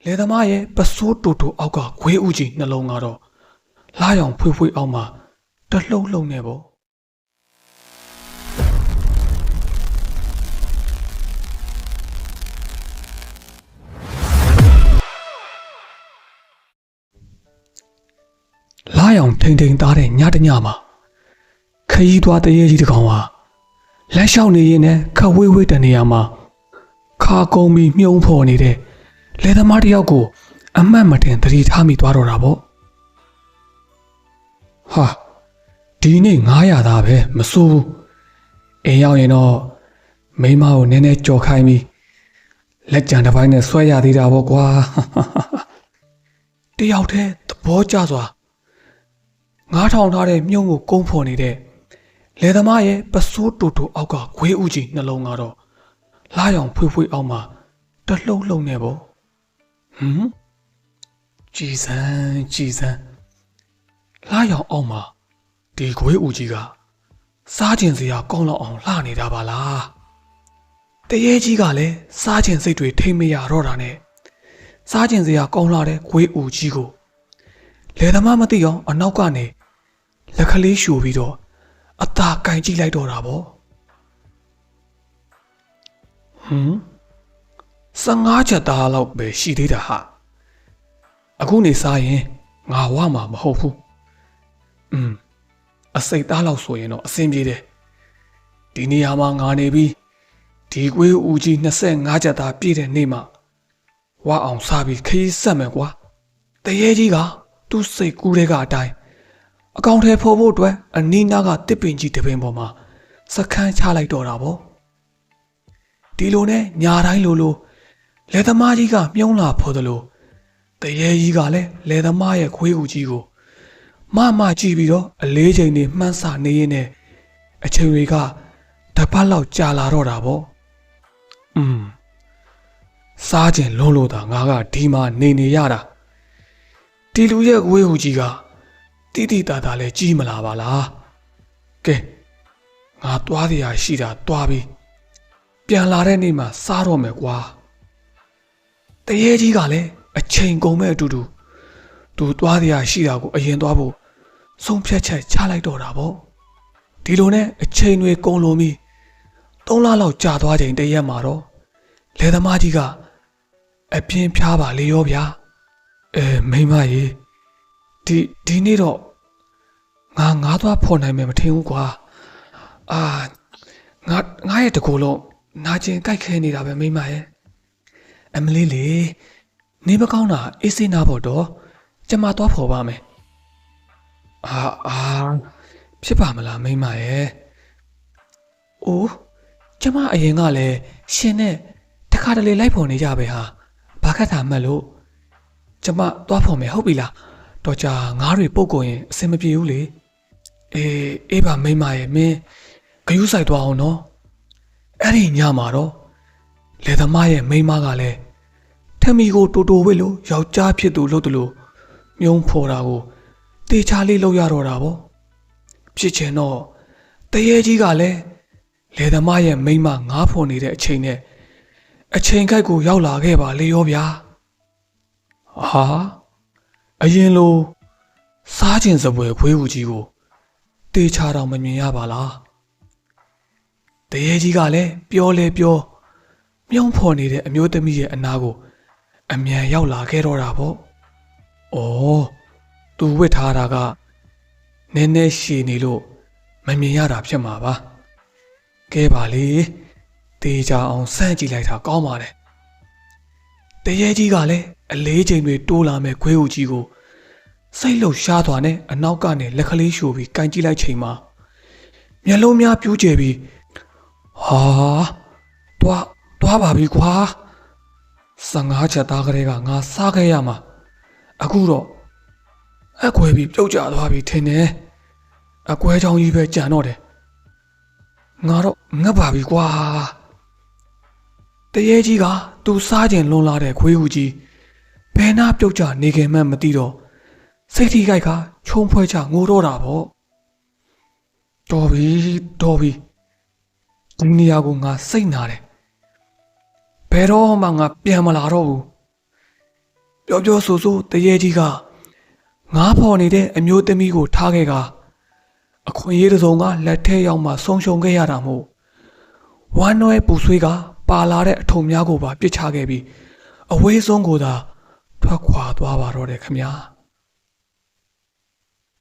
လေသမားရဲ့ပစိုးတူတူအောက်ကခွေးဥကြီးနှလုံးကတော့လာရောင်ဖွေးဖွေးအောက်မှာတလှုပ်လှုပ်နေပေါ့လာရောင်ထိန်ထိန်သားတဲ့ညတညမှာခရီးသွားတရေကြီးတစ်ကောင်ဟာလက်လျှောက်နေရင်နဲ့ခဝေးဝေးတနေရာမှာခါကုန်းပြီးမြုံဖော်နေတဲ့လေသမားတယောက်ကိုအမှတ်မတင်သတိထားမိသွားတော့တာပေါ့ဟာဒီနေ့900သားပဲမစိုးဘူးအိမ်ရောက်ရင်တော့မိမကိုနည်းနည်းကြော်ခိုင်းပြီးလက်ကြံတစ်ပိုင်းနဲ့ဆွဲရသေးတာပေါ့ကွာတယောက်တည်းသဘောကျစွာ9000ထားတဲ့မြုံကိုကုန်းဖော်နေတဲ့လေသမားရဲ့ပစိုးတူတူအောက်ကခွေးဥကြီးနှလုံးကတော့လာရောင်ဖွေးဖွေးအောက်မှာတလှုပ်လှုပ်နေပေါ့ကြည်စမ်းလာရောင်အောက်မှာဒီခွေးဥကြီးကစားကျင်စရာကောင်းလောက်အောင်လှနေတာပါလားတရေကြီးကလည်းစားကျင်စိတ်တွေထိမ့်မရတော့တာနဲ့စားကျင်စရာကောင်းလာတဲ့ခွေးဥကြီးကိုလေသမားမသိအောင်အနောက်ကနေလက်ကလေးရှူပြီးတော့အသာကင်ကြည့်လိုက်တော့တာပေါ့15ချက်သားလောက်ပဲရှိသေးတာဟာအခုနေစားရင်ငါဝမှာမဟုတ်ဘူးအစိတ်သားလောက်ဆိုရင်တော့အဆင်ပြေတယ်ဒီနေရာမှာငါနေပြီးဒီကွေးဦးကြီး25ချက်သားပြည့်တဲ့နေ့မှာဝအောင်စားပြီးခရီးဆက်မယ်ကွာတရေကြီးကသူ့စိတ်ကူးတဲ့ကအတိုင်းအကောင်ထဲဖော်ဖို့အတွက်အနီးနားကတစ်ပင်ကြီးတစ်ပင်ပေါ်မှာစခန်းချလိုက်တော့တာပေါ့ဒီလိုနဲ့ညာတိုင်းလိုလေသမားကြီးကမြုံလာဖော်တယ်လို့တရေကြီးကလည်းလေသမားရဲ့ခွေးဦးကြီးကိုမကြည့်ပြီးတော့အလေးချိန်တွေမှန်းဆနေရင်းနဲ့အချိန်တွေကတပတ်လောက်ကြာလာတော့တာပေါ့စားကျင်လုံးလို့သာငါကဒီမှာနေရတာဒီလူရဲ့ခွေးဦးကြီးကတိတာလဲကြီးမလာပါလားကဲငါသွားရရှိတာသွားပြီးပြန်လာတဲ့နေ့မှာစားတော့မယ်ကွာတရေကြီးကလည်းအချိန်ကုန်မဲ့အတူတူသူသွားရရှိတာကိုအရင်သွားဖို့ဆုံးဖြတ်ချက်ချလိုက်တော့တာပေါ့ဒီလိုနဲ့အချိန်တွေကုန်လို့ပြီး3လလောက်ကြာသွားချိန်တရက်မှာတော့လေသမားကြီးကအပြင်းဖျားပါလေရောဗျာမိမရေဒီနေ့တော့ငါသွားဖော်နိုင်မယ်မထင်ဘူးကွာငါရဲ့တကူလုံးနာကျင်ကြိုက်ခဲနေတာပဲမိမရဲ့အမလေးလေနေမကောင်းတာအေးစိနာဖို့တော့ကျမသွားဖော်ပါမယ်ဖြစ်ပါမလားမိမရဲ့အိုးကျမအရင်ကလည်းရှင်နဲ့တခါတလေလိုက်ဖော်နေကြပဲဟာဘာခက်တာမှတ်လို့ကျမသွားဖော်မယ်ဟုတ်ပြီလားတော့ကြာငါးတွေပုတ်ကုန်ရင်အဆင်မပြေဘူးလေအေးပါမိမရဲ့မင်းဂယုဆိုင်သွားအောင်နော်အဲ့ဒီညမှာတော့လေသမားရဲ့မိမကလည်းထမီကိုတိုဝစ်လို့ယောက်ျားဖြစ်သူလို့တလို့မြုံဖော်တာကိုတေချာလေးလုပ်ရတော့တာပေါ့ဖြစ်ချင်တော့တရေကြီးကလည်းလေသမားရဲ့မိမငါးဖော်နေတဲ့အချိန်နဲ့အချိန်ခိုက်ကိုရောက်လာခဲ့ပါလေရောဗျာအရင်လိုစားကျင်စပွဲခွေးဦးကြီးကိုတေချာတော့မမြင်ရပါလားတရေကြီးကလည်းပြောမြုံဖော်နေတဲ့အမျိုးသမီးရဲ့အနာကိုအမြန်ရောက်လာခဲ့တော့တာပေါ့သူဝစ်ထားတာကနည်းနည်းရှည်နေလို့မမြင်ရတာဖြစ်မှာပါကဲပါလေတေချာအောင်စမ်းကြည့်လိုက်တာကောင်းပါတယ်တရေကြီးကလည်းအလေးချိန်တွေတိုးလာမဲ့ခွေးဦးကြီးကိုစိတ်လှုပ်ရှားသွားနဲ့အနောက်ကနေလက်ကလေးရှို့ပြီးကန်ကြည့်လိုက်ချိန်မှာမျက်လုံးများပြူးကျယ်ပြီးသွားပါပြီကွာ15ချက်သားကလေးကငါစားခဲ့ရမှာအခုတော့အကွဲပြီးပြုတ်ကျသွားပြီထင်တယ်အကွဲချောင်းကြီးပဲကြံတော့တယ်ငါတော့ငတ်ပါပြီကွာတရေကြီးကသူစားကျင်လွန်လာတဲ့ခွေးဦးကြီးဘယ်နာပြုတ်ကျနေခင်မှမသိတော့စိတ်ထိခိုက်ကခြုံဖွဲချငိုတော့တာပေါ့တော်ပြီဒီနေရာကိုငါစိတ်နာတယ်ဘယ်တော့မှငါပြန်မလာတော့ဘူး ပြောပြောဆိုဆိုတရေကြီးကငါးဖော်နေတဲ့အမျိုးသမီးကိုထားခဲ့ကအခွင့်အရေးတစ်စုံကလက်ထဲရောက်မှဆုံးရှုံးခဲ့ရတာမို့ဝမ်းနွဲပူဆွေးကပါလာတဲ့အထုံများကိုပါပစ်ချခဲ့ပြီးအဝေးဆုံးကိုသာထွက်ခွာသွားပါတော့တယ်ခင်ဗျာ